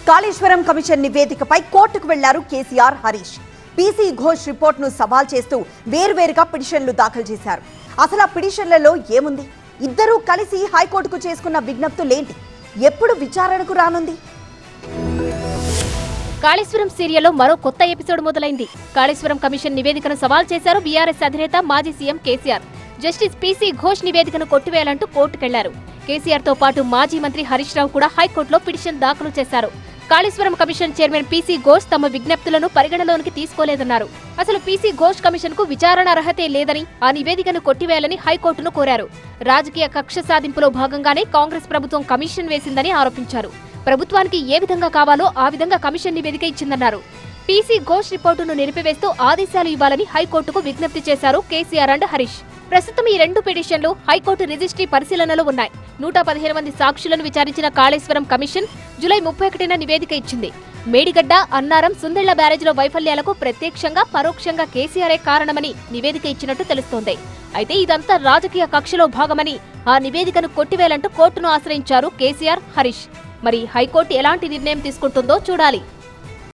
Kaleshwaram commission నివేదికపై కోర్టుకు వెళ్లారు KCR, Harish. PC Ghosh రిపోర్టును సవాల్ చేస్తూ వేర్వేరుగా పిటిషన్లు దాఖలు చేశారు. అసలు ఆ పిటిషన్లలో ఏముంది? ఇద్దరూ కలిసి హైకోర్టుకు చేసుకున్న విజ్ఞప్తులేంటి? ఎప్పుడు విచారణకు రానుంది? కాళేశ్వరం సీరియల్లో మరో కొత్త ఎపిసోడ్ మొదలైంది. కాళేశ్వరం కమిషన్ నివేదికను సవాల్ చేశారు బీఆర్ఎస్ అధినేత మాజీ CM KCR. Justice PC Ghosh నివేదికను కొట్టివేయాలంటూ కోర్టుకెళ్లారు. కేసీఆర్ తో పాటు మాజీ మంత్రి హరీష్ రావు కూడా హైకోర్టులో పిటిషన్ దాఖలు చేశారు. Kaleshwaram commission chairman PC Ghosh తమ విజ్ఞప్తులను పరిగణలోనికి తీసుకోలేదన్నారు. అసలు పీసీ ఘోష్ కమిషన్ కు విచారణ అర్హతే లేదని, ఆ నివేదికను కొట్టివేయాలని హైకోర్టును కోరారు. రాజకీయ కక్ష సాధింపులో భాగంగానే కాంగ్రెస్ ప్రభుత్వం కమిషన్ వేసిందని ఆరోపించారు. ప్రభుత్వానికి ఏ విధంగా కావాలో ఆ విధంగా కమిషన్ నివేదిక ఇచ్చిందన్నారు. పీసీ ఘోష్ రిపోర్టును నిలిపివేస్తూ ఆదేశాలు ఇవ్వాలని హైకోర్టుకు విజ్ఞప్తి చేశారు కేసీఆర్ అండ్ హరీష్. ప్రస్తుతం ఈ రెండు పిటిషన్లు హైకోర్టు రిజిస్ట్రీ పరిశీలనలో ఉన్నాయి. 115 మంది సాక్షులను విచారించిన కాళేశ్వరం కమిషన్ జూలై 31న నివేదిక ఇచ్చింది. మేడిగడ్డ, అన్నారం, సుందెళ్ల బ్యారేజ్లో వైఫల్యాలకు ప్రత్యక్షంగా పరోక్షంగా కేసీఆరే కారణమని నివేదిక ఇచ్చినట్టు తెలుస్తోంది. అయితే ఇదంతా రాజకీయ కక్షలో భాగమని ఆ నివేదికను కొట్టివేయాలంటూ కోర్టును ఆశ్రయించారు కేసీఆర్, హరీష్. మరి హైకోర్టు ఎలాంటి నిర్ణయం తీసుకుంటుందో చూడాలి.